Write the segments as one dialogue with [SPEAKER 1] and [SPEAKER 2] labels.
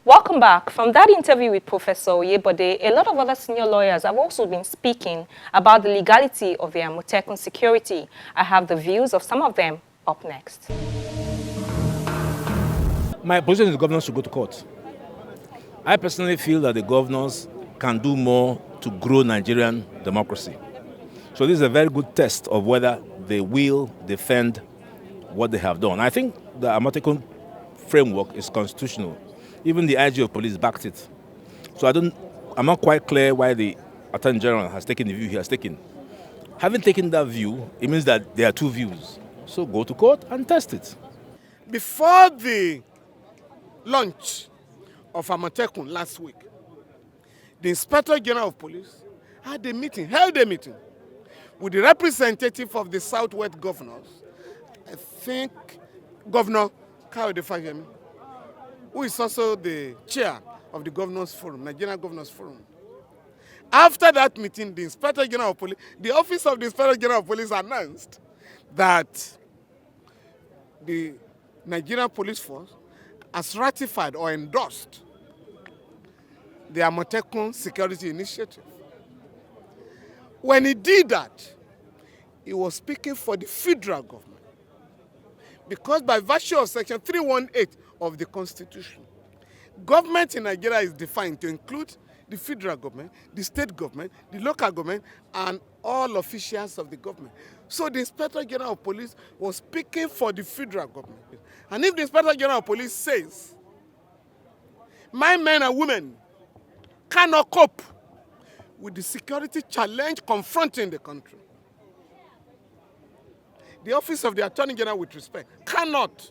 [SPEAKER 1] Welcome back. From that interview with Professor Oyebode, a lot of other senior lawyers have also been speaking about the legality of the Amotekun security. I have the views of some of them up next.
[SPEAKER 2] My position is the governors should go to court. I personally feel that the governors can do more to grow Nigerian democracy. So this is a very good test of whether they will defend what they have done. I think the Amotekun framework is constitutional. Even the IG of police backed it. So I'm not quite clear why the Attorney General has taken the view he has taken. Having taken that view, it means that there are two views. So go to court and test it.
[SPEAKER 3] Before the launch of Amotekun last week, the Inspector General of Police held a meeting with the representative of the Southwest governors, I think Governor Kayode Fayemi, who is also the chair of the Governors Forum, Nigerian Governors Forum. After that meeting, the Inspector General of Police, the Office of the Inspector General of Police announced that the Nigerian Police Force has ratified or endorsed the Amotekun Security Initiative. When he did that, he was speaking for the federal government. Because by virtue of Section 318 of the Constitution, government in Nigeria is defined to include the federal government, the state government, the local government, and all officials of the government. So the Inspector General of Police was speaking for the federal government. And if the Inspector General of Police says, my men and women cannot cope with the security challenge confronting the country, the Office of the Attorney General, with respect, cannot,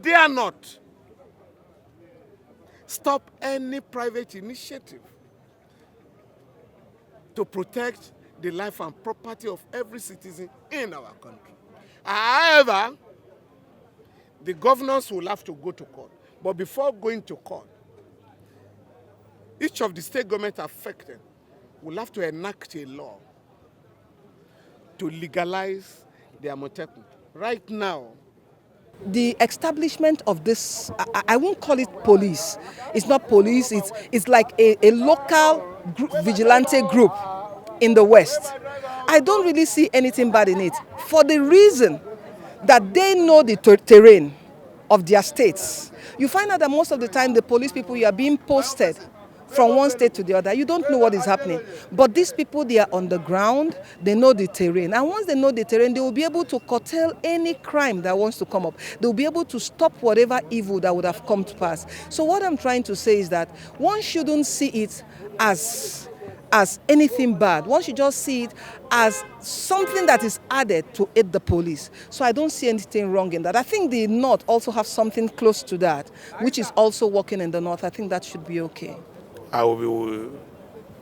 [SPEAKER 3] dare not stop any private initiative to protect the life and property of every citizen in our country. However, the governors will have to go to court. But before going to court, each of the state governments affected will have to enact a law to legalize the Amotekun. Right now,
[SPEAKER 4] the establishment of this, I won't call it police. It's not police, it's like a local vigilante group in the West. I don't really see anything bad in it for the reason that they know the terrain of their states. You find out that most of the time the police people, you are being posted from one state to the other. You don't know what is happening. But these people, they are on the ground, they know the terrain. And once they know the terrain, they will be able to curtail any crime that wants to come up. They will be able to stop whatever evil that would have come to pass. So what I'm trying to say is that one shouldn't see it as anything bad. One should just see it as something that is added to aid the police. So I don't see anything wrong in that. I think the North also have something close to that, which is also working in the North. I think that should be okay.
[SPEAKER 5] I will be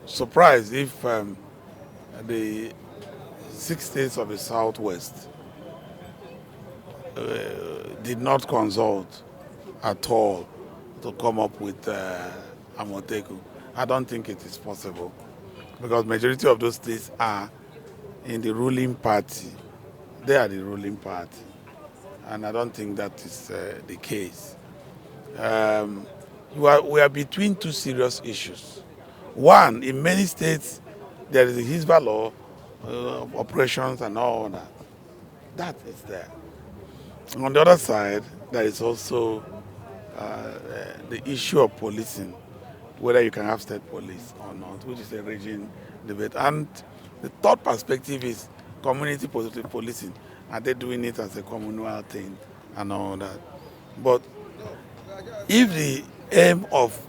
[SPEAKER 5] surprised if the 6 states of the Southwest did not consult at all to come up with Amotekun. I don't think it is possible because majority of those states are in the ruling party. They are the ruling party, and I don't think that is the case. We are between two serious issues. One, in many states, there is a Hizbah law, operations and all that. That is there. On the other side, there is also the issue of policing, whether you can have state police or not, which is a raging debate. And the third perspective is community policing. Are they doing it as a communal thing and all that? But if the aim of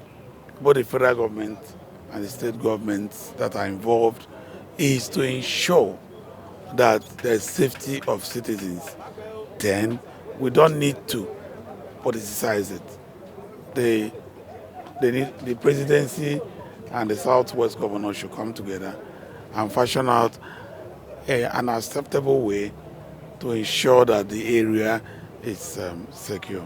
[SPEAKER 5] both the federal government and the state governments that are involved is to ensure that there's safety of citizens, then we don't need to politicize it. The presidency and the Southwest governor should come together and fashion out an acceptable way to ensure that the area is secure.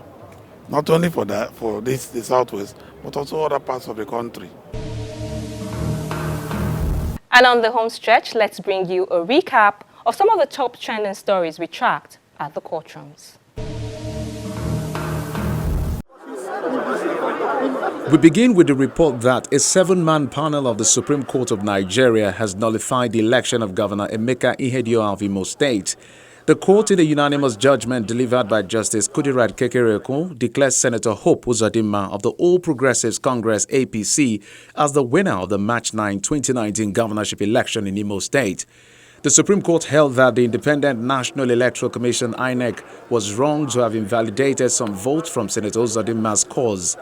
[SPEAKER 5] Not only for the Southwest, but also other parts of the country.
[SPEAKER 1] And on the home stretch, let's bring you a recap of some of the top trending stories we tracked at the courtrooms.
[SPEAKER 6] We begin with the report that a 7-man panel of the Supreme Court of Nigeria has nullified the election of Governor Emeka Ihedioha of Imo State. The court, in a unanimous judgment delivered by Justice Kudirat Kekereekun, declared Senator Hope Uzodinma of the All Progressives Congress (APC) as the winner of the March 9, 2019 governorship election in Imo State. The Supreme Court held that the Independent National Electoral Commission (INEC) was wrong to have invalidated some votes from Senator Uzodinma's cause.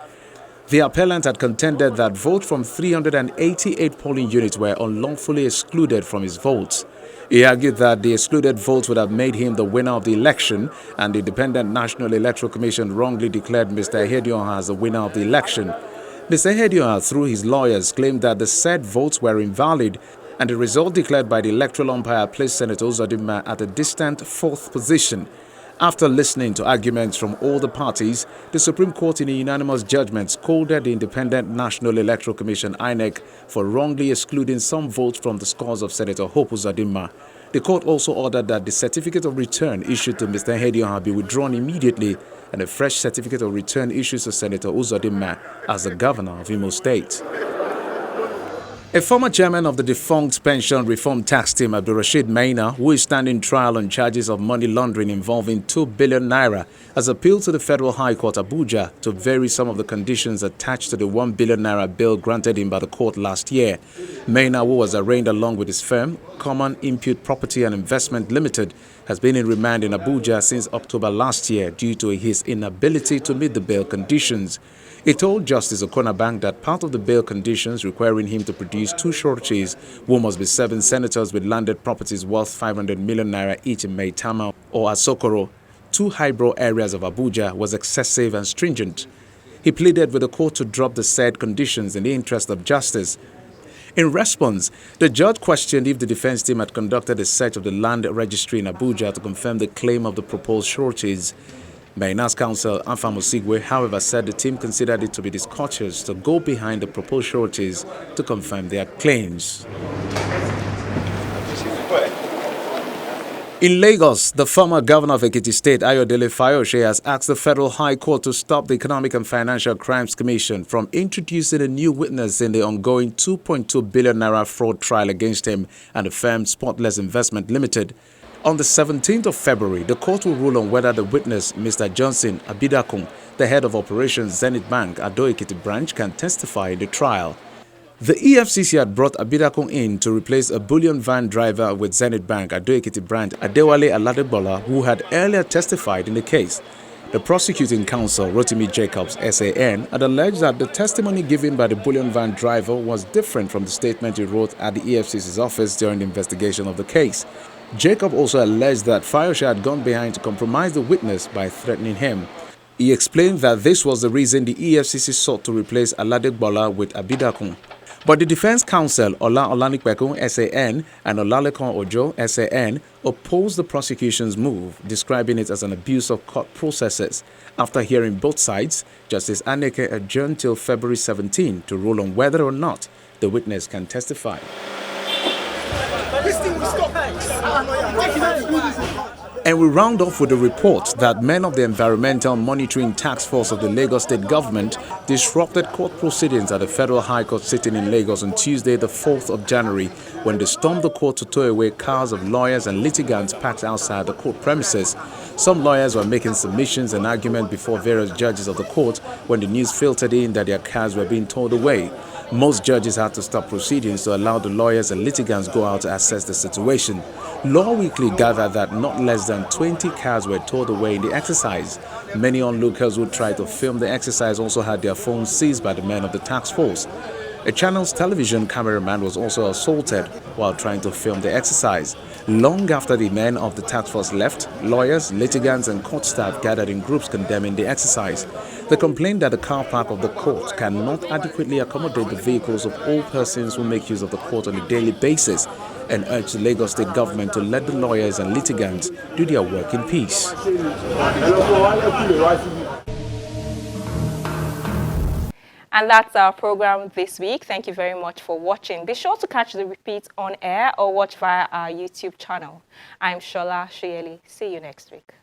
[SPEAKER 6] The appellant had contended that votes from 388 polling units were unlawfully excluded from his votes. He argued that the excluded votes would have made him the winner of the election, and the Independent National Electoral Commission wrongly declared Mr. Ihedioha as the winner of the election. Mr. Ihedioha, through his lawyers, claimed that the said votes were invalid, and the result declared by the electoral umpire placed Senator Uzodinma at a distant 4th position. After listening to arguments from all the parties, the Supreme Court, in a unanimous judgment, scolded the Independent National Electoral Commission (INEC) for wrongly excluding some votes from the scores of Senator Hope Uzodinma. The court also ordered that the certificate of return issued to Mr. Ihedioha be withdrawn immediately and a fresh certificate of return issued to Senator Uzodinma as the governor of Imo State. A former chairman of the defunct pension reform tax team, Abdulrasheed MAINA, who is standing trial on charges of money laundering involving 2 billion naira, has appealed to the Federal High Court Abuja to vary some of the conditions attached to the 1 billion naira bail granted him by the court last year. MAINA, who was arraigned along with his firm, Common Impute Property and Investment Limited, has been in remand in Abuja since October last year due to his inability to meet the bail conditions. He told Justice Okonabang that part of the bail conditions requiring him to produce 2 sureties, who must be 7 senators with landed properties worth 500 million naira each in Maitama or Asokoro, 2 highbrow areas of Abuja, was excessive and stringent. He pleaded with the court to drop the said conditions in the interest of justice. In response, the judge questioned if the defense team had conducted a search of the land registry in Abuja to confirm the claim of the proposed sureties. Maina's counsel, Afam Osigwe, however, said the team considered it to be discourteous to go behind the proposed sureties to confirm their claims. In Lagos, the former governor of Ekiti State, Ayodele Fayose, has asked the Federal High Court to stop the Economic and Financial Crimes Commission from introducing a new witness in the ongoing 2.2 billion naira fraud trial against him and the firm Spotless Investment Limited. On the 17th of February, the court will rule on whether the witness, Mr. Johnson Abidakun, the head of operations Zenith Bank, Ado Ekiti branch, can testify in the trial. The EFCC had brought Abidakun in to replace a bullion van driver with Zenith Bank, Ado Ekiti branch, Adewale Aladebola, who had earlier testified in the case. The prosecuting counsel, Rotimi Jacobs, SAN, had alleged that the testimony given by the bullion van driver was different from the statement he wrote at the EFCC's office during the investigation of the case. Jacob also alleged that Fayose had gone behind to compromise the witness by threatening him. He explained that this was the reason the EFCC sought to replace Aladebola with Abidakun. But the defense counsel, Ola Olanikpekun, SAN, and Olalekon Ojo, SAN, opposed the prosecution's move, describing it as an abuse of court processes. After hearing both sides, Justice Aneke adjourned till February 17 to rule on whether or not the witness can testify. And we round off with a report that men of the Environmental Monitoring Task Force of the Lagos State Government disrupted court proceedings at the Federal High Court sitting in Lagos on Tuesday, the 4th of January, when they stormed the court to tow away cars of lawyers and litigants parked outside the court premises. Some lawyers were making submissions and arguments before various judges of the court when the news filtered in that their cars were being towed away. Most judges had to stop proceedings to allow the lawyers and litigants go out to assess the situation. Law Weekly gathered that not less than 20 cars were towed away in the exercise. Many onlookers who tried to film the exercise also had their phones seized by the men of the task force. A channel's television cameraman was also assaulted while trying to film the exercise. Long after the men of the task force left, lawyers, litigants and court staff gathered in groups condemning the exercise. They complained that the car park of the court cannot adequately accommodate the vehicles of all persons who make use of the court on a daily basis, and urged the Lagos State government to let the lawyers and litigants do their work in peace.
[SPEAKER 1] And that's our program this week. Thank you very much for watching. Be sure to catch the repeat on air or watch via our YouTube channel. I'm Shola Shieli. See you next week.